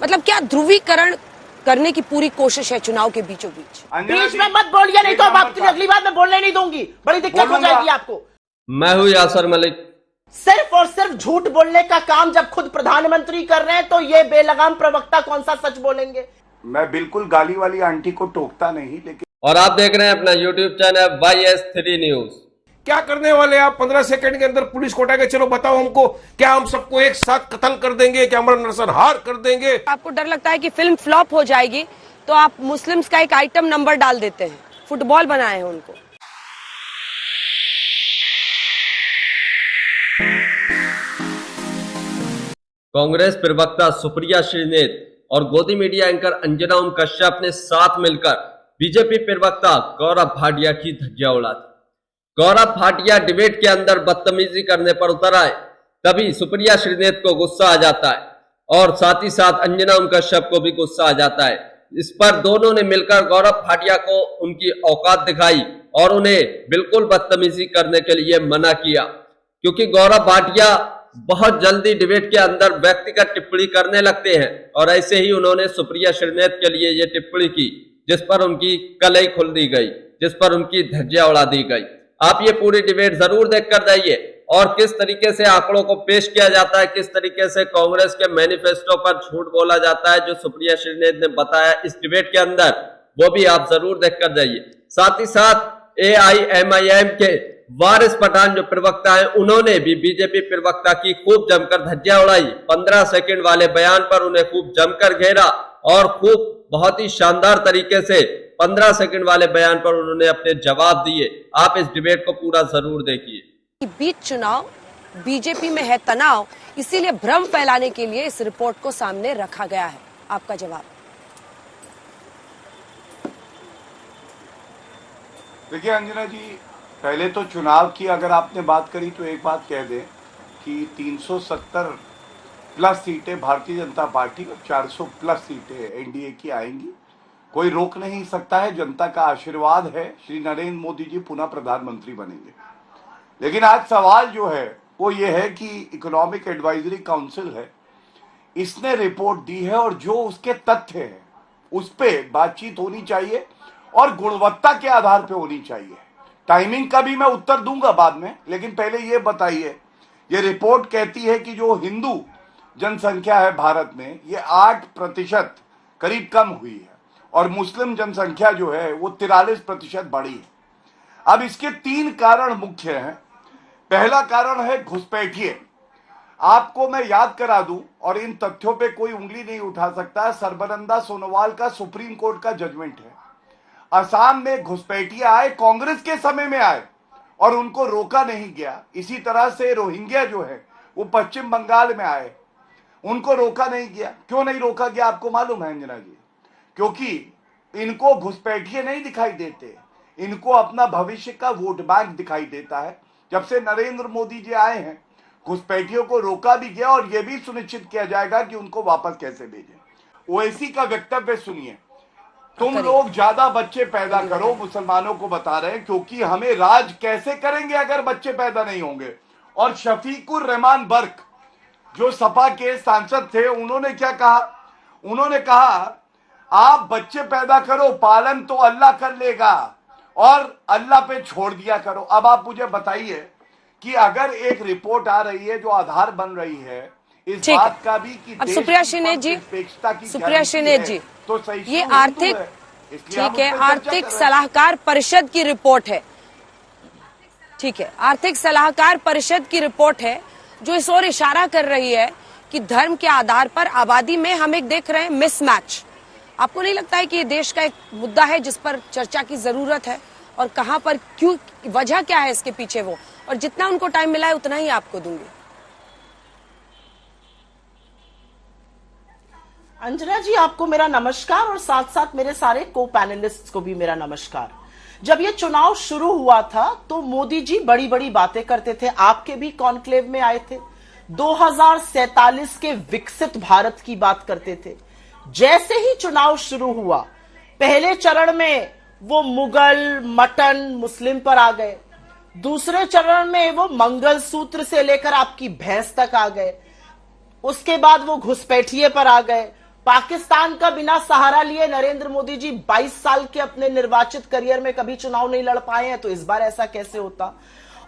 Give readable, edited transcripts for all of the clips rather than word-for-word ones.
मतलब क्या ध्रुवीकरण करने की पूरी कोशिश है चुनाव के बीचों बीच? बीच में मत बोलिए, नहीं तो अब आपकी अगली बार मैं बोलने नहीं दूंगी, बड़ी दिक्कत हो जाएगी आपको। मैं हूं यासर मलिक। सिर्फ और सिर्फ झूठ बोलने का काम जब खुद प्रधानमंत्री कर रहे हैं तो ये बेलगाम प्रवक्ता कौन सा सच बोलेंगे? मैं बिल्कुल गाली वाली आंटी को टोकता नहीं, लेकिन और आप देख रहे हैं अपना YouTube चैनल YS3 न्यूज। क्या करने वाले आप? 15 सेकंड के अंदर पुलिस को उठाके चलो बताओ हमको, क्या हम सबको एक साथ कत्ल कर देंगे, क्या हमारा नरसंहार कर देंगे? आपको डर लगता है कि फिल्म फ्लॉप हो जाएगी तो आप मुस्लिम्स का एक आइटम नंबर डाल देते हैं, फुटबॉल बनाए हैं उनको। कांग्रेस प्रवक्ता सुप्रिया श्रीनेत और गोदी मीडिया एंकर अंजना ओम कश्यप ने साथ मिलकर बीजेपी प्रवक्ता गौरव भाटिया की धज्जियां उड़ा दी। गौरव भाटिया डिबेट के अंदर बदतमीजी करने पर उतर आए, तभी सुप्रिया श्रीनेत को गुस्सा आ जाता है और साथ ही साथ अंजना ओम कश्यप को भी गुस्सा आ जाता है। इस पर दोनों ने मिलकर गौरव भाटिया को उनकी औकात दिखाई और उन्हें बिल्कुल बदतमीजी करने के लिए मना किया, क्योंकि गौरव भाटिया बहुत जल्दी डिबेट के अंदर व्यक्तिगत टिप्पणी करने लगते हैं और ऐसे ही उन्होंने सुप्रिया श्रीनेत के लिए ये टिप्पणी की, जिस पर उनकी कलई खुल दी गई, जिस पर उनकी धज्जियां उड़ा दी गई। आप ये पूरी डिबेट जरूर देखकर जाइए और किस तरीके से आंकड़ों को पेश किया जाता है, किस तरीके से कांग्रेस के मैनिफेस्टो पर झूठ बोला जाता है जो सुप्रिया श्रीनेत ने बताया इस डिबेट के अंदर, वो भी आप जरूर देखकर जाइए। साथ ही साथ AIMIM के वारिस पठान जो प्रवक्ता है, उन्होंने भी बीजेपी प्रवक्ता की खूब जमकर धज्जियां उड़ाई। 15 सेकंड वाले बयान पर उन्हें खूब जमकर घेरा और खूब बहुत ही शानदार तरीके से 15 सेकंड वाले बयान पर उन्होंने अपने जवाब दिए। आप इस डिबेट को पूरा जरूर देखिए। बीच चुनाव बीजेपी में है तनाव, इसीलिए भ्रम फैलाने के लिए इस रिपोर्ट को सामने रखा गया है। आपका जवाब? देखिए अंजना जी, पहले तो चुनाव की अगर आपने बात करी तो एक बात कह दें कि 370 प्लस सीटें भारतीय जनता पार्टी और 400 प्लस सीटें NDA की आएंगी। कोई रोक नहीं सकता है, जनता का आशीर्वाद है, श्री नरेंद्र मोदी जी पुनः प्रधानमंत्री बनेंगे। लेकिन आज सवाल जो है वो ये है कि इकोनॉमिक एडवाइजरी काउंसिल है, इसने रिपोर्ट दी है और जो उसके तथ्य है उस पर बातचीत होनी चाहिए और गुणवत्ता के आधार पर होनी चाहिए। टाइमिंग का भी मैं उत्तर दूंगा बाद में, लेकिन पहले ये बताइए, ये रिपोर्ट कहती है कि जो हिंदू जनसंख्या है भारत में ये 8% करीब कम हुई है और मुस्लिम जनसंख्या जो है वो 43% बढ़ी है। अब इसके 3 कारण मुख्य हैं। पहला कारण है घुसपैठिए। आपको मैं याद करा दूं और इन तथ्यों पे कोई उंगली नहीं उठा सकता, सर्बानंद सोनोवाल का सुप्रीम कोर्ट का जजमेंट है। असम में घुसपैठिए आए, कांग्रेस के समय में आए और उनको रोका नहीं गया। इसी तरह से रोहिंग्या जो है वो पश्चिम बंगाल में आए, उनको रोका नहीं गया। क्यों नहीं रोका गया आपको मालूम है अंजना जी? क्योंकि इनको घुसपैठिए नहीं दिखाई देते, इनको अपना भविष्य का वोट बैंक दिखाई देता है। जब से नरेंद्र मोदी जी आए हैं घुसपैठियों को रोका भी गया और यह भी सुनिश्चित किया जाएगा कि उनको वापस कैसे भेजें। ओवैसी का वक्तव्य सुनिए, तुम लोग ज्यादा बच्चे पैदा करो, मुसलमानों को बता रहे हैं, क्योंकि हमें राज कैसे करेंगे अगर बच्चे पैदा नहीं होंगे। और शफीकुर रहमान बर्क जो सपा के सांसद थे, उन्होंने क्या कहा? उन्होंने कहा आप बच्चे पैदा करो, पालन तो अल्लाह कर लेगा और अल्लाह पे छोड़ दिया करो। अब आप मुझे बताइए कि अगर एक रिपोर्ट आ रही है जो आधार बन रही है इस बात का भी कि अब सुप्रिया श्रीनेत जी, तो ये आर्थिक, ठीक है, आर्थिक सलाहकार परिषद की रिपोर्ट है, ठीक है, आर्थिक सलाहकार परिषद की रिपोर्ट है जो इस ओर इशारा कर रही है कि धर्म के आधार पर आबादी में हम एक देख रहे हैं मिसमैच। आपको नहीं लगता है कि ये देश का एक मुद्दा है जिस पर चर्चा की जरूरत है और कहां पर, क्यों, वजह क्या है इसके पीछे वो, और जितना उनको टाइम मिला है उतना ही आपको दूंगी। अंजना जी, आपको मेरा नमस्कार और साथ साथ मेरे सारे को पैनलिस्ट्स को भी मेरा नमस्कार। जब ये चुनाव शुरू हुआ था तो मोदी जी बड़ी बड़ी बातें करते थे, आपके भी कॉन्क्लेव में आए थे, 2047 के विकसित भारत की बात करते थे। जैसे ही चुनाव शुरू हुआ, पहले चरण में वो मुगल, मटन, मुस्लिम पर आ गए, दूसरे चरण में वो मंगलसूत्र से लेकर आपकी भैंस तक आ गए, उसके बाद वो घुसपैठिए पर आ गए, पाकिस्तान का बिना सहारा लिए नरेंद्र मोदी जी 22 साल के अपने निर्वाचित करियर में कभी चुनाव नहीं लड़ पाए हैं, तो इस बार ऐसा कैसे होता।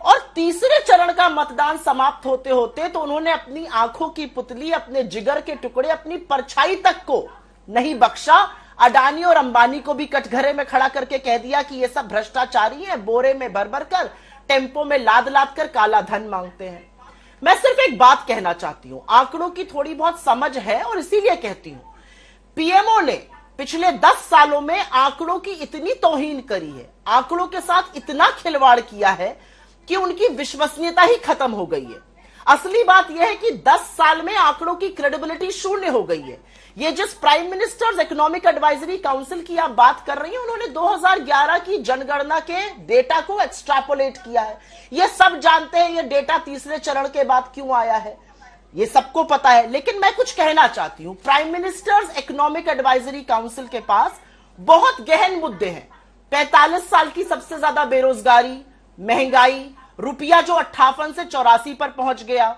और तीसरे चरण का मतदान समाप्त होते होते तो उन्होंने अपनी आंखों की पुतली, अपने जिगर के टुकड़े, अपनी परछाई तक को नहीं बख्शा। अडानी और अंबानी को भी कटघरे में खड़ा करके कह दिया कि ये सब भ्रष्टाचारी हैं, बोरे में भर भर कर, टेम्पो में लाद लाद कर काला धन मांगते हैं। मैं सिर्फ एक बात कहना चाहती हूं, आंकड़ों की थोड़ी बहुत समझ है और इसीलिए कहती हूं, पीएमओ ने पिछले 10 सालों में आंकड़ों की इतनी तौहीन करी है, आंकड़ों के साथ इतना खिलवाड़ किया है कि उनकी विश्वसनीयता ही खत्म हो गई है। असली बात यह है कि 10 साल में आंकड़ों की क्रेडिबिलिटी शून्य हो गई है। ये जिस prime ministers economic advisory council की आप बात कर रही हैं, उन्होंने 2011 की जनगणना के डेटा को एक्सट्रापोलेट किया है। ये सब जानते हैं ये डेटा तीसरे चरण के बाद क्यों आया है, ये सबको पता है। लेकिन मैं कुछ कहना चाहती हूं, prime ministers economic advisory council के पास बहुत गहन मुद्दे हैं। 45 साल की सबसे ज्यादा बेरोजगारी, महंगाई, रुपया जो 58 से 84 पर पहुंच गया,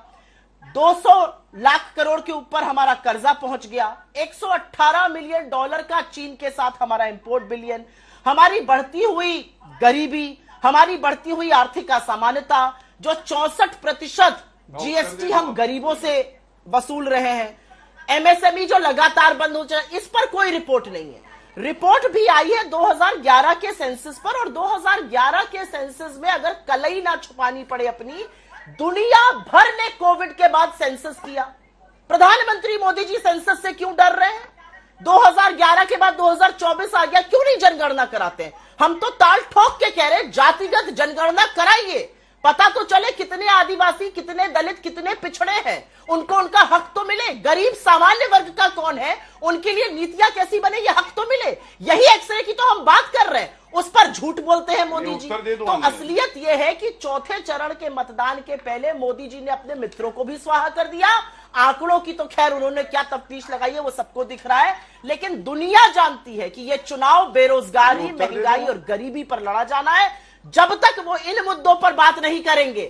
200 लाख करोड़ के ऊपर हमारा कर्जा पहुंच गया, 118 मिलियन डॉलर का चीन के साथ हमारा इंपोर्ट बिलियन, हमारी बढ़ती हुई गरीबी, हमारी बढ़ती हुई आर्थिक असमानता, जो 64% जीएसटी हम गरीबों से वसूल रहे हैं, एमएसएमई जो लगातार बंद हो जाए, इस पर कोई रिपोर्ट नहीं है। रिपोर्ट भी आई है 2011 के सेंसस पर, और 2011 के सेंसस में अगर कलई ना छुपानी पड़े अपनी, दुनिया भर ने कोविड के बाद सेंसस किया। प्रधानमंत्री मोदी जी सेंसस से क्यों डर रहे हैं? 2011 के बाद 2024 आ गया, क्यों नहीं जनगणना कराते हैं? हम तो ताल ठोक के कह रहे हैं जातिगत जनगणना कराइए, पता तो चले कितने आदिवासी, कितने दलित, कितने पिछड़े हैं, उनको उनका हक तो मिले। गरीब सामान्य वर्ग का कौन है, उनके लिए नीतियां कैसी बने, ये हक तो मिले। यही एक्सरे की तो हम बात कर रहे हैं, उस पर झूठ बोलते हैं मोदी जी। तो असलियत यह है कि चौथे चरण के मतदान के पहले मोदी जी ने अपने मित्रों को भी स्वाहा कर दिया। आंकड़ों की तो खैर उन्होंने क्या तफ्तीश लगाई है वो सबको दिख रहा है, लेकिन दुनिया जानती है कि यह चुनाव बेरोजगारी, महंगाई और गरीबी पर लड़ा जाना है। जब तक वो इन मुद्दों पर बात नहीं करेंगे,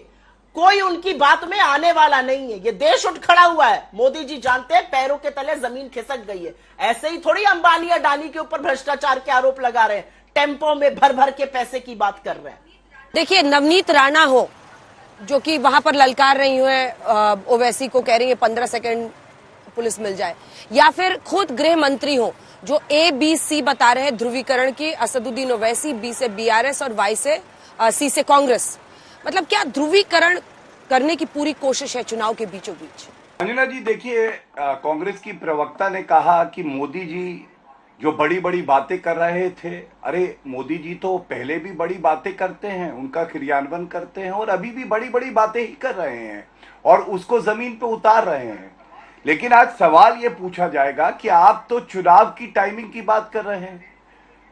कोई उनकी बात में आने वाला नहीं है। ये देश उठ खड़ा हुआ है, मोदी जी जानते हैं पैरों के तले जमीन खिसक गई है। ऐसे ही थोड़ी अंबानी अडानी के ऊपर भ्रष्टाचार के आरोप लगा रहे हैं, टेम्पो में भर भर के पैसे की बात कर रहे हैं। देखिए, नवनीत राणा हो जो कि वहां पर ललकार रही है ओवैसी को, कह रही है 15 सेकंड पुलिस मिल जाए, या फिर खुद गृह मंत्री हो जो ABC बता रहे हैं ध्रुवीकरण की, असदुद्दीन ओवैसी, B से BRS और Y से C से कांग्रेस। मतलब क्या ध्रुवीकरण करने की पूरी कोशिश है चुनाव के बीचों बीच? अंजना जी देखिए, कांग्रेस की प्रवक्ता ने कहा कि मोदी जी जो बड़ी बड़ी बातें कर रहे थे, अरे मोदी जी तो पहले भी बड़ी बातें करते हैं, उनका क्रियान्वयन करते हैं और अभी भी बड़ी बड़ी बातें ही कर रहे हैं और उसको जमीन पे उतार रहे हैं। लेकिन आज सवाल ये पूछा जाएगा कि आप तो चुनाव की टाइमिंग की बात कर रहे हैं।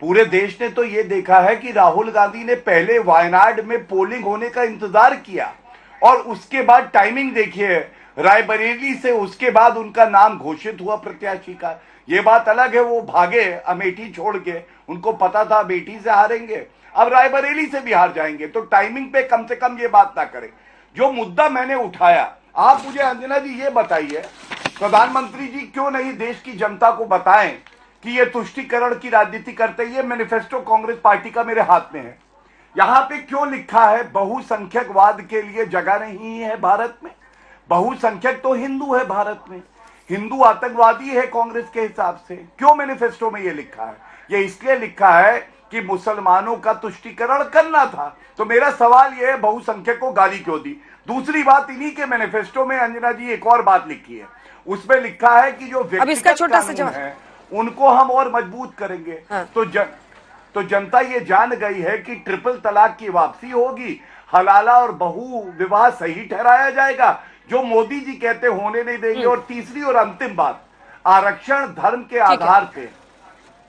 पूरे देश ने तो ये देखा है कि राहुल गांधी ने पहले वायनाड में पोलिंग होने का इंतजार किया और उसके बाद टाइमिंग देखिए, रायबरेली से उसके बाद उनका नाम घोषित हुआ प्रत्याशी का। ये बात अलग है वो भागे अमेठी छोड़ के, उनको पता था अमेठी से हारेंगे, अब रायबरेली से भी हार जाएंगे। तो टाइमिंग पे कम से कम ये बात ना करें। जो मुद्दा मैंने उठाया, आप मुझे अंजना जी ये बताइए, प्रधानमंत्री जी क्यों नहीं देश की जनता को बताएं कि ये तुष्टीकरण की राजनीति करते हैं? ये मैनिफेस्टो कांग्रेस पार्टी का मेरे हाथ में है। यहां पे क्यों लिखा है बहुसंख्यकवाद के लिए जगह नहीं है भारत में? बहुसंख्यक तो हिंदू है भारत में, हिंदू आतंकवादी है कांग्रेस के हिसाब से। क्यों मैनिफेस्टो में ये लिखा है? ये इसलिए लिखा है कि मुसलमानों का तुष्टीकरण करना था। तो मेरा सवाल ये है, बहुसंख्यक को गाली क्यों दी? दूसरी बात, इन्हीं के मैनिफेस्टो में अंजना जी एक और बात लिखी है, उसमें लिखा है कि जो व्यक्तिगत कानून है उनको हम और मजबूत करेंगे। हाँ। तो जनता ये जान गई है कि ट्रिपल तलाक की वापसी होगी, हलाला और बहु विवाह सही ठहराया जाएगा, जो मोदी जी कहते होने नहीं देंगे। और तीसरी और अंतिम बात, आरक्षण धर्म के आधार पे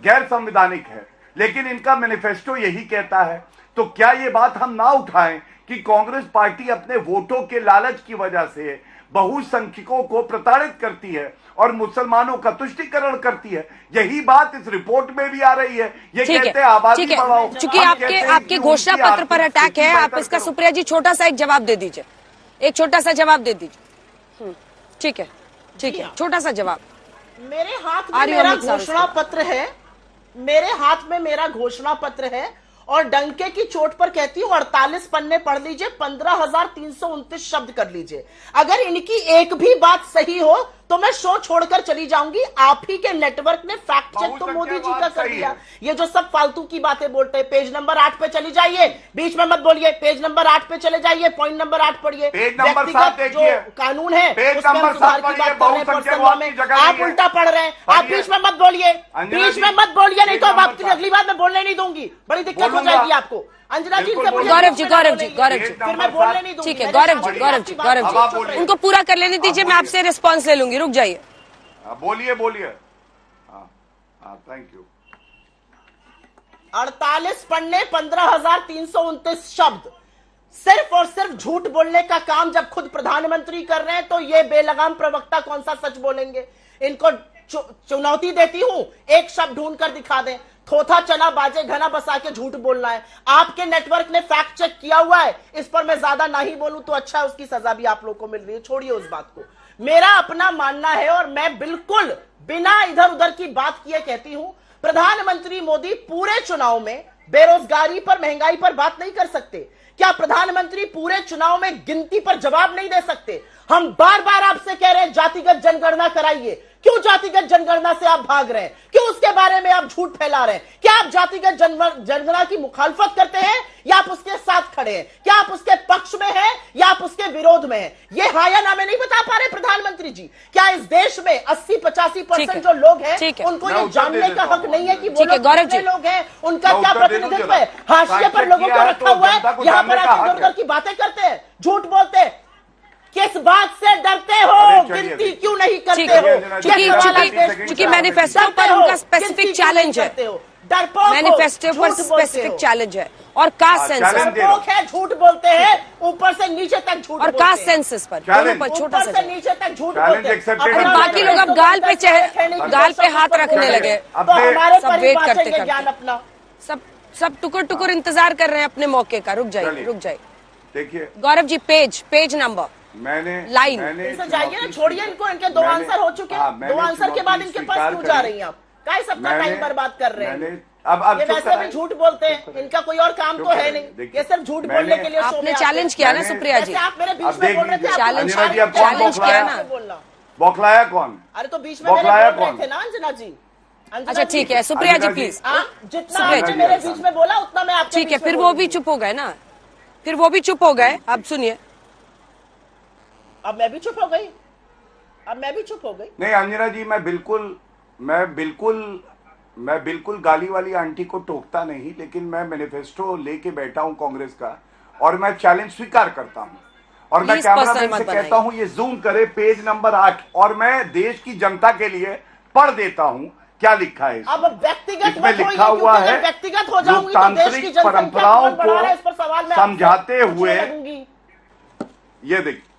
गैर संवैधानिक है, लेकिन इनका मैनिफेस्टो यही कहता है। तो क्या ये बात हम ना उठाएं कि कांग्रेस पार्टी अपने वोटों के लालच की वजह से बहुसंख्यकों को प्रताड़ित करती है और मुसलमानों का तुष्टीकरण करती है? यही बात इस रिपोर्ट में भी आ रही है। ये कहते हैं आबादी बढ़ाओ। चूंकि आपके घोषणा पत्र पर अटैक है, आप इसका सुप्रिया जी छोटा सा एक जवाब दे दीजिए, एक छोटा सा जवाब दे दीजिए। ठीक है, छोटा सा जवाब। मेरे हाथ में आर्य मेरा अमृतसर घोषणा पत्र है, मेरे हाथ में मेरा घोषणा पत्र है और डंके की चोट पर कहती हूं 48 पन्ने पढ़ लीजिए, 15,329 शब्द कर लीजिए। अगर इनकी एक भी बात सही हो तो मैं शो छोड़कर चली जाऊंगी। आप ही के नेटवर्क ने फैक्ट चेक तो मोदी जी का कर दिया। ये जो सब फालतू की बातें बोलते हैं, पेज नंबर 8 पे चली जाइए, बीच में मत बोलिए, पेज नंबर 8 पे चले जाइए, पॉइंट नंबर 8 पढ़िए। पेज नंबर 7 देखिए, जो कानून है पेज उसमें नंबर हम सुधार 7 की बात कर रहे हैं, बहुसंख्यक पर्सनल लॉ में आप नहीं है। उल्टा पढ़ रहे हैं। आप बीच में मत बोलिए, बीच में मत बोलिए, नहीं तो अब आपकी अगली बार मैं बोलने नहीं दूंगी, बड़ी दिक्कत हो जाएगी आपको। अंजना जी से बिल्कुल गौरव जी, गौरव जी, गौरव जी, फिर मैं बोलने नहीं दूंगी। ठीक है गौरव जी, गौरव जी, गौरव अब आप जी, बोलिए। उनको पूरा कर लेने दीजिए, मैं आपसे रिस्पॉन्स ले लूंगी, रुक जाइए। बोलिए बोलिए। हाँ थैंक यू। 48 पन्ने, 15,329 शब्द, सिर्फ और सिर्फ झूठ बोलने का काम जब खुद प्रधानमंत्री कर रहे हैं तो ये बेलगाम प्रवक्ता कौन सा सच बोलेंगे? इनको चुनौती देती हूं, एक शब्द ढूंढ कर दिखा दें। थोथा चला बाजे घना बसा के झूठ बोलना है। आपके नेटवर्क ने फैक्ट चेक किया हुआ है, इस पर मैं ज्यादा नहीं बोलूं तो अच्छा, उसकी सजा भी आप लोग को मिल रही है, छोड़िए उस बात को। मेरा अपना मानना है और मैं बिल्कुल बिना इधर उधर की बात किए कहती हूं, प्रधानमंत्री मोदी पूरे चुनाव में बेरोजगारी पर, महंगाई पर बात नहीं कर सकते। क्या प्रधानमंत्री पूरे चुनाव में गिनती पर जवाब नहीं दे सकते? हम बार बार आपसे कह रहे हैं जातिगत जनगणना कराइए। क्यों जातिगत जनगणना से आप भाग रहे हैं? क्यों उसके बारे में आप झूठ फैला रहे हैं? क्या आप जातिगत जनगणना की मुखालफत करते हैं या आप उसके साथ खड़े हैं? क्या आप उसके पक्ष में हैं या आप उसके विरोध में हैं? ये हाँ या ना में नहीं बता पा रहे प्रधानमंत्री जी। क्या इस देश में 80-85% जो लोग हैं उनको ये जानने का हक नहीं है कि वो लोग हैं, उनका क्या प्रतिनिधित्व है? हाशिए पर लोगों को रखा हुआ है, यहाँ पर आके इधर उधर की बातें करते हैं, झूठ बोलते हैं। किस बात से डरते हो? गिनती क्यों नहीं करते हो? चूंकि मैनिफेस्टो पर उनका स्पेसिफिक चैलेंज है, मैनिफेस्टो पर स्पेसिफिक चैलेंज है और कास्ट सेंसस है, झूठ बोलते हैं ऊपर से नीचे तक झूठ, और कास्ट सेंसस पर दोनों पर छोटा सा नीचे तक झूठ बोलते हैं। और बाकी लोग अब गाल पे हाथ रखने लगे, तो हमारे सब वेट करते ज्ञान अपना, सब टुकुर टुकुर इंतजार कर रहे हैं अपने मौके का। रुक जाइए, रुक जाइए। देखिए Gaurav ji, page number, line जाइए ना, छोड़िए इनको, इनके 2 आंसर हो चुके हैं। 2 आंसर के बाद इनके पास क्यों जा रही हैं आप? काय सबका टाइम बर्बाद कर रहे हैं? अब ये वैसे भी झूठ बोलते हैं, इनका कोई और काम तो है नहीं, ये सिर्फ झूठ बोलने के लिए आपने चैलेंज किया ना सुप्रिया जी, आप मेरे बीच में बोल रहे थे, चैलेंज किया ना, बौखलाया कौन? अरे तो बीच में बोल रहे थे ना अंजना जी। अच्छा ठीक है सुप्रिया जी, प्लीज जितना आपने मेरे बीच में बोला उतना मैं आपके ठीक है, फिर वो भी चुप हो गए ना, फिर वो भी चुप हो गए। अब सुनिए, अब मैं भी चुप हो गई, अब मैं भी चुप हो गई। नहीं अंजना जी, मैं बिल्कुल गाली वाली आंटी को टोकता नहीं, लेकिन मैं मैनिफेस्टो लेके बैठा हूं कांग्रेस का और मैं चैलेंज स्वीकार करता हूं और मैं कैमरामैन से कहता हूं ये जूम करे पेज नंबर 8 और मैं देश की जनता के लिए पढ़ देता हूं क्या लिखा है। अब व्यक्तिगत इसमें लिखा हुआ है, व्यक्तिगत हो जाऊंगी लोकतांत्रिक परंपराओं को समझाते हुए, ये देखिए,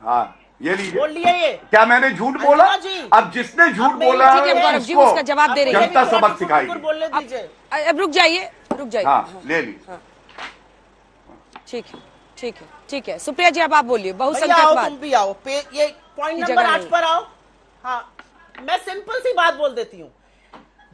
हाँ ये लीजिए, बोल लिए ये। क्या मैंने झूठ बोला? अब जिसने झूठ बोला उसका जवाब दे रही है, जनता सबक सिखाएगी। बोलने दीजिए, अब रुक जाइए, रुक जाइए। हाँ ले ली, ठीक है, ठीक है, ठीक है। सुप्रिया जी अब आप बोलिए, बहुसंख्यकवाद। तुम भी आओ, ये पॉइंट नंबर 8 पर आओ। हाँ, मैं सिंपल सी बात बोल देती हूँ।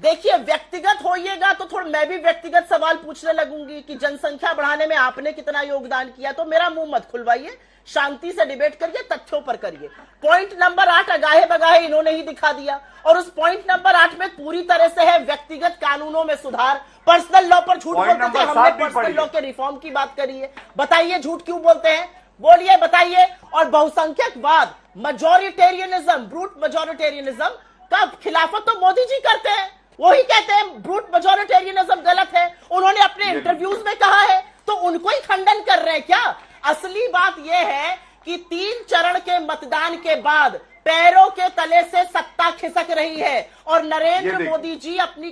देखिए, व्यक्तिगत होइएगा तो थोड़ा मैं भी व्यक्तिगत सवाल पूछने लगूंगी कि जनसंख्या बढ़ाने में आपने कितना योगदान किया, तो मेरा मुंह मत खुलवाइए, शांति से डिबेट करिए, तथ्यों पर करिए। पॉइंट नंबर 8 अगाहे बगाहे इन्होंने ही दिखा दिया और उस पॉइंट नंबर 8 में पूरी तरह से है व्यक्तिगत कानूनों में सुधार, पर्सनल लॉ पर झूठ बोलते थे, हमने पर्सनल लॉ के रिफॉर्म की बात करी है। बताइए झूठ क्यों बोलते हैं, बोलिए, बताइए। और बहुसंख्यकवाद, मेजोरिटेरियनिज्म, ब्रूट मेजोरिटेरियनिज्म का खिलाफत तो मोदी जी करते हैं, वही कहते हैं ब्रूट मेजोरिटेरियनिज्म गलत है, उन्होंने अपने इंटरव्यूज में कहा है, तो उनको ही खंडन कर रहे हैं क्या? असली बात यह है कि 3 चरण के मतदान के बाद पैरों के तले से सत्ता खिसक रही है और नरेंद्र मोदी जी अपनी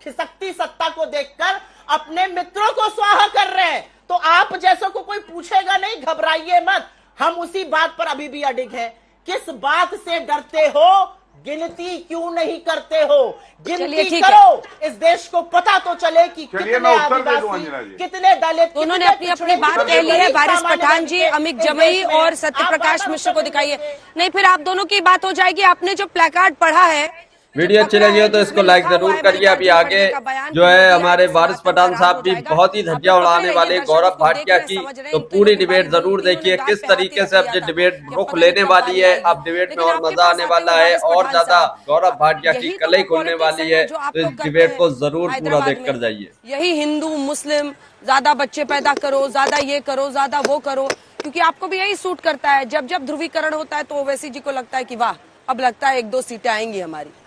खिसकती सत्ता को देखकर अपने मित्रों को स्वाहा कर रहे हैं। तो आप जैसों को कोई पूछेगा नहीं, घबराइए मत, हम उसी बात पर अभी भी अडिग हैं। किस बात से डरते हो? गिनती क्यों नहीं करते हो? चलिए, गिनती ठीक करो, इस देश को पता तो चले कि चलिए, कितने मैं उत्तर दे दूं, आदिवासी, अंजना जी। कितने दलित, उन्होंने कितने अपनी अपनी पिछड़े, बात कितने कह ली है। गरीब वारिस सामान्य पठान जी, बच्चे अमित इस जमई देश में। और सत्य आप प्रकाश बात मिश्र को उत्तर दिखाइए। दीजिए। नहीं, फिर आप दोनों की बात हो जाएगी। आपने जो प्लेकार्ड पढ़ा है, वीडियो अच्छी लगी हो तो इसको लाइक जरूर करिए। अभी आगे जो है हमारे वारिस पठान साहब भी बहुत ही धज्जियां उड़ाने वाले गौरव भाटिया की, तो पूरी डिबेट जरूर देखिए किस तरीके से अब ये डिबेट रुख लेने वाली है। अब डिबेट में और मजा आने वाला है और ज्यादा गौरव भाटिया की कलई खुलने वाली है, तो इस डिबेट को जरूर पूरा देख कर जाइए। यही हिंदू मुस्लिम, ज्यादा बच्चे पैदा करो, ज्यादा ये करो, ज्यादा वो करो, क्योंकि आपको भी यही सूट करता है। जब जब ध्रुवीकरण होता है तो ओवैसी जी को लगता है कि वाह, अब लगता है 1-2 सीटें आएंगी हमारी।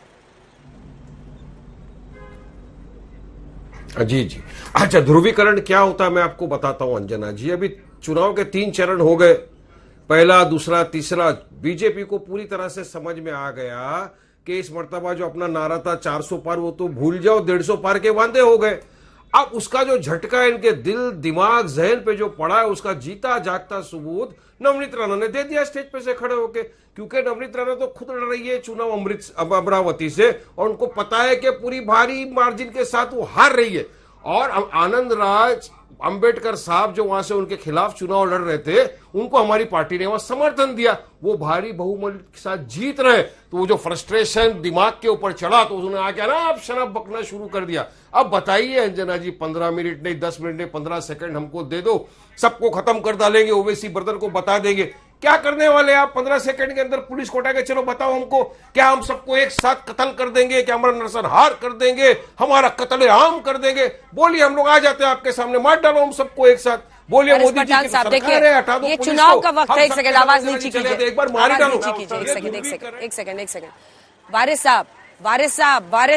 जी जी। अच्छा, ध्रुवीकरण क्या होता है मैं आपको बताता हूं अंजना जी। अभी चुनाव के 3 चरण हो गए, पहला, दूसरा, तीसरा। बीजेपी को पूरी तरह से समझ में आ गया कि इस मर्तबा जो अपना नारा था 400 पार, वो तो भूल जाओ, 150 पार के वादे हो गए। अब उसका जो झटका है इनके दिल, दिमाग, जहन पे जो पड़ा है, उसका जीता जागता सबूत नवनीत राणा ने दे दिया स्टेज पे से खड़े होके। क्योंकि नवनीत राणा तो खुद लड़ रही है चुनाव अमरावती से, और उनको पता है कि पूरी भारी मार्जिन के साथ वो हार रही है। और आनंद राज अंबेडकर साहब जो वहां से उनके खिलाफ चुनाव लड़ रहे थे, उनको हमारी पार्टी ने वहां समर्थन दिया, वो भारी बहुमत के साथ जीत रहे। तो वो जो फ्रस्ट्रेशन दिमाग के ऊपर चढ़ा, तो उन्होंने आके ना अब शराब बकना शुरू कर दिया। अब बताइए अंजना जी, 15 मिनट नहीं, 10 मिनट नहीं, 15 सेकंड हमको दे दो, सबको खत्म कर डालेंगे, ओवैसी ब्रदर को बता देंगे। क्या करने वाले आप? 15 सेकंड के अंदर पुलिस को उठाके चलो बताओ हमको, क्या हम सबको एक साथ कत्ल कर देंगे? क्या हमारा नरसंहार कर देंगे? हमारा कत्ले आम कर देंगे? बोलिए, हम लोग आ जाते हैं आपके सामने, मार डालो हम सबको एक साथ। बोलिए मोदी जी की साहब, सरकार है, हटा दो ये पुलिस चुनाव को। का वक्त हम है। एक सबके सेकंड, आवाज सामने नीचे चले कीजिए, एक बार मार डालो। एक सेकंड। वारिस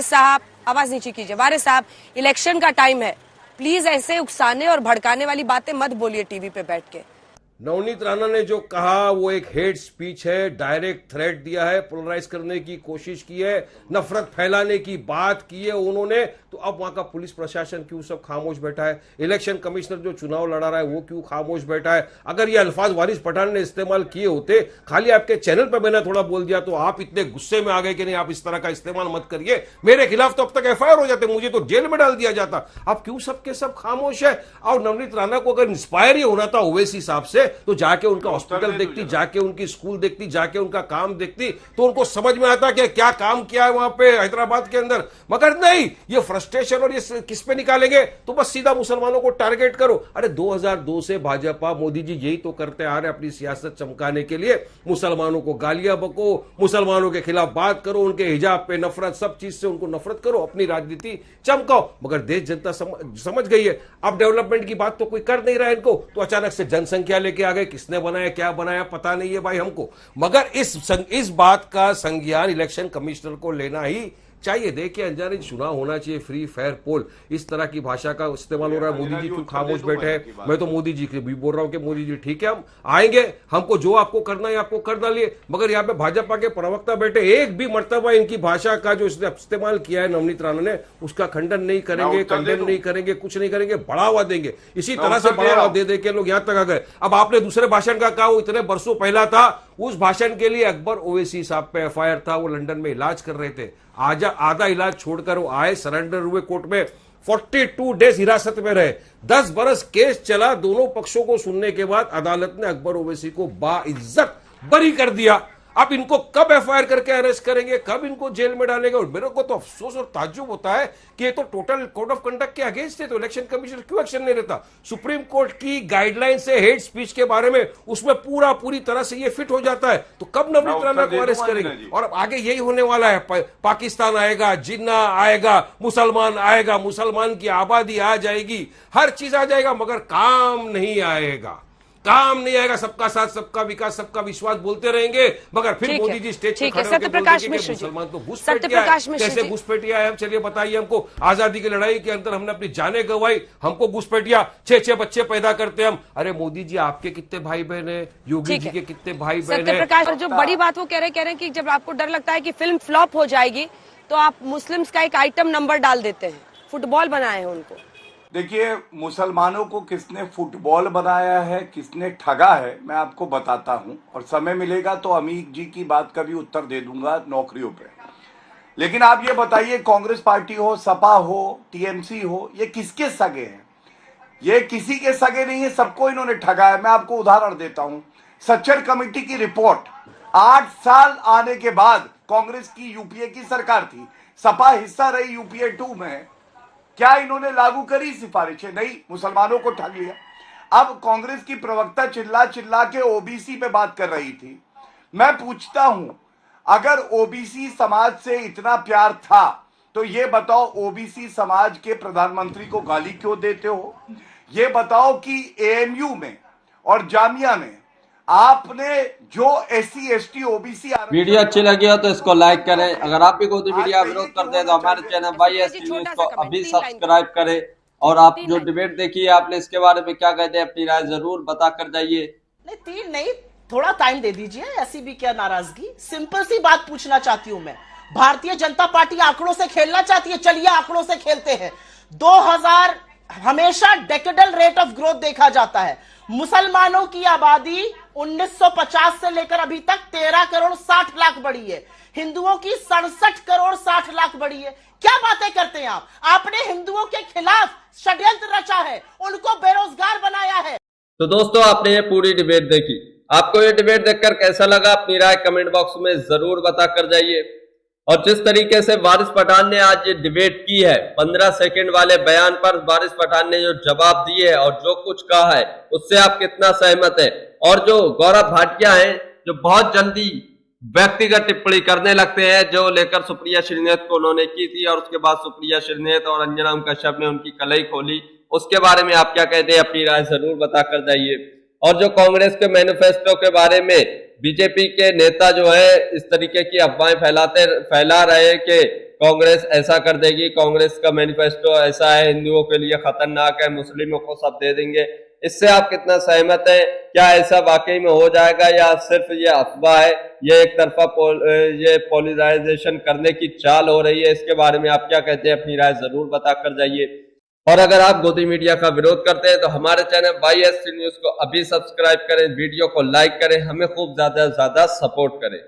साहब, आवाज नीचे कीजिए। वारिस साहब, इलेक्शन का टाइम है, प्लीज ऐसे उकसाने और भड़काने वाली बातें मत बोलिए टीवी पे बैठ के। नवनीत राणा ने जो कहा वो एक हेट स्पीच है, डायरेक्ट थ्रेट दिया है, पोलराइज करने की कोशिश की है, नफरत फैलाने की बात की है उन्होंने। तो अब वहां का पुलिस प्रशासन क्यों सब खामोश बैठा है? इलेक्शन कमिश्नर जो चुनाव लड़ा रहा है वो क्यों खामोश बैठा है? अगर ये अल्फाज वारिस पठान ने इस्तेमाल किए होते, खाली आपके चैनल पर मैंने थोड़ा बोल दिया, तो आप इतने गुस्से में आ गए कि नहीं आप इस तरह का इस्तेमाल मत करिए, मेरे खिलाफ तो अब तक FIR हो जाते, मुझे तो जेल में डाल दिया जाता। अब क्यों सबके सब खामोश है? और नवनीत राणा को अगर इंस्पायर ही होना था ओवैसी साहब से, तो जाके उनका हॉस्पिटल देखती, जाके उनकी स्कूल देखती, जाके उनका काम देखती, तो उनको समझ में आता कि क्या काम किया है वहां पे हैदराबाद के अंदर। मगर नहीं, ये फ्रस्ट्रेशन और ये किस पे निकालेंगे? तो बस सीधा मुसलमानों को टारगेट करो। अरे 2002 से भाजपा, मोदी जी यही तो करते आ रहे अपनी सियासत चमकाने के लिए। मुसलमानों को गालियां बको, मुसलमानों के खिलाफ बात करो, उनके हिजाब पे नफरत, सब चीज से उनको नफरत करो, अपनी राजनीति चमकाओ। मगर देश जनता समझ गई है अब डेवलपमेंट की बात तो कोई कर नहीं रहा है इनको, तो अचानक से जनसंख्या लेके आ गए। किसने बनाया, क्या बनाया, पता नहीं है भाई हमको। मगर इस बात का संज्ञान इलेक्शन कमिश्नर को लेना ही चाहिए। देखिए अंजना जी, चुनाव होना चाहिए फ्री फेयर पोल। इस तरह की भाषा का इस्तेमाल हो रहा है। मोदी जी क्यों खामोश बैठे हैं? मैं तो मोदी जी के भी बोल रहा हूं कि मोदी जी ठीक है, हम आएंगे, हमको जो आपको करना है आपको कर डालिए। मगर यहाँ पे भाजपा के प्रवक्ता बैठे, एक भी मर्तबा इनकी भाषा का जो इसने इस्तेमाल किया है नवनीत राणा ने, उसका खंडन नहीं करेंगे, कंडेम नहीं करेंगे, कुछ नहीं करेंगे, बढ़ावा देंगे। इसी तरह से बढ़ावा दे दे के लोग यहां तक आ गए। अब आपने दूसरे भाषण का कहा, वो इतने बरसों पहला था, उस भाषण के लिए अकबर ओवैसी साहब पे FIR था, वो लंदन में इलाज कर रहे थे। आधा इलाज छोड़कर वो आए, सरेंडर हुए कोर्ट में, 42 डेज हिरासत में रहे, 10 बरस केस चला। दोनों पक्षों को सुनने के बाद अदालत ने अकबर ओवैसी को बाइज्जत बरी कर दिया। अब इनको कब FIR करके अरेस्ट करेंगे, कब इनको जेल में डालेंगे? और मेरे को तो अफसोस और ताज्जुब होता है कि ये तो टोटल कोड ऑफ कंडक्ट के अगेंस्ट है, तो इलेक्शन कमीशन क्यों एक्शन नहीं लेता? सुप्रीम कोर्ट की गाइडलाइन से हेट स्पीच के बारे में उसमें पूरी तरह से ये फिट हो जाता है, तो कब नवनीत राणा को अरेस्ट करेंगे? और अब आगे यही होने वाला है, पाकिस्तान आएगा, जिन्ना आएगा, मुसलमान आएगा, मुसलमान की आबादी आ जाएगी, हर चीज आ जाएगा, मगर काम नहीं आएगा। काम नहीं आएगा। सबका साथ, सबका विकास, सबका विश्वास बोलते रहेंगे, मगर फिर मोदी जी स्टेज पे खड़े होकर बोलते हैं कि मुसलमान तो घुसपैठिया है। कैसे घुसपैठिया है? चलिए बताइए हमको। आजादी की लड़ाई के अंदर हमने अपनी जानें गंवाई, हमको घुसपैठिया, 6 बच्चे पैदा करते हम। अरे मोदी जी, आपके कितने भाई बहन है? योगी जी के कितने भाई बहन है? सत्यप्रकाश, जो बड़ी बात वो कह रहे हैं कि जब आपको डर लगता है कि फिल्म फ्लॉप हो जाएगी, तो आप मुस्लिम्स का एक आइटम नंबर डाल देते हैं। फुटबॉल बनाए हैं उनको, देखिए, मुसलमानों को किसने फुटबॉल बनाया है, किसने ठगा है, मैं आपको बताता हूं, और समय मिलेगा तो अमीर जी की बात का भी उत्तर दे दूंगा नौकरियों पे। लेकिन आप ये बताइए, कांग्रेस पार्टी हो, सपा हो, टीएमसी हो, ये किसके सगे हैं? ये किसी के सगे नहीं है, सबको इन्होंने ठगा है। मैं आपको उदाहरण देता हूं, सच्चर कमेटी की रिपोर्ट, 8 साल आने के बाद कांग्रेस की यूपीए की सरकार थी, सपा हिस्सा रही यूपीए 2 में, क्या इन्होंने लागू करी सिफारिशें? नहीं, मुसलमानों को ठग लिया। अब कांग्रेस की प्रवक्ता चिल्ला चिल्ला के ओबीसी पे बात कर रही थी। मैं पूछता हूं, अगर ओबीसी समाज से इतना प्यार था तो ये बताओ, ओबीसी समाज के प्रधानमंत्री को गाली क्यों देते हो? ये बताओ कि एएमयू में और जामिया में आपने जो एससी एसटी ओबीसी वीडियो अच्छी लगी हो तो इसको लाइक करें। अगर आप भी गोदी मीडिया विरोध करते हैं तो हमारे चैनल YST न्यूज को अभी सब्सक्राइब करें। और आप जो डिबेट देखी है आपने, इसके बारे में क्या कहते हैं, अपनी राय जरूर बता कर जाइए। नहीं, 3 नहीं, थोड़ा टाइम दे दीजिए, ऐसी भी क्या नाराजगी। सिंपल सी बात पूछना चाहती हूं मैं, भारतीय जनता पार्टी आंकड़ों से खेलना चाहती है, चलिए आंकड़ों से खेलते हैं। 2000 हमेशा डेकेडल रेट ऑफ ग्रोथ देखा जाता है। मुसलमानों की आबादी 1950 से लेकर अभी तक 13 करोड़ 60 लाख बढ़ी है, हिंदुओं की 67 करोड़ 60 लाख बढ़ी है। क्या बातें करते हैं आप? आपने हिंदुओं के खिलाफ षड्यंत्र रचा है, उनको बेरोजगार बनाया है। तो दोस्तों, आपने ये पूरी डिबेट देखी, आपको ये डिबेट देखकर कैसा लगा, अपनी राय कमेंट बॉक्स में जरूर बता कर जाइए। और जिस तरीके से वारिस पठान ने आज ये डिबेट की है, 15 सेकंड वाले बयान पर वारिस पठान ने जो जवाब दिए है और जो कुछ कहा है, उससे आप कितना सहमत है? और जो गौरव भाटिया हैं, जो बहुत जल्दी व्यक्तिगत टिप्पणी करने लगते हैं, जो लेकर सुप्रिया श्रीनेत को उन्होंने की थी, और उसके बाद सुप्रिया श्रीनेत और अंजना ओम कश्यप ने उनकी कलई खोली, उसके बारे में आप क्या कहते हैं, अपनी राय जरूर बता कर जाइए। और जो कांग्रेस के मैनिफेस्टो के बारे में बीजेपी के नेता जो है इस तरीके की अफवाहें फैला रहे कि कांग्रेस ऐसा कर देगी, कांग्रेस का मैनिफेस्टो ऐसा है, हिंदुओं के लिए खतरनाक है, मुस्लिमों को सब दे देंगे, इससे आप कितना सहमत है? क्या ऐसा वाकई में हो जाएगा या सिर्फ ये अफवाह है, ये एक तरफा ये पोलराइजेशन करने की चाल हो रही है? इसके बारे में आप क्या कहते हैं, अपनी राय जरूर बता कर जाइए। और अगर आप गोदी मीडिया का विरोध करते हैं तो हमारे चैनल YST न्यूज को अभी सब्सक्राइब करें, वीडियो को लाइक करें, हमें खूब ज्यादा सपोर्ट करें।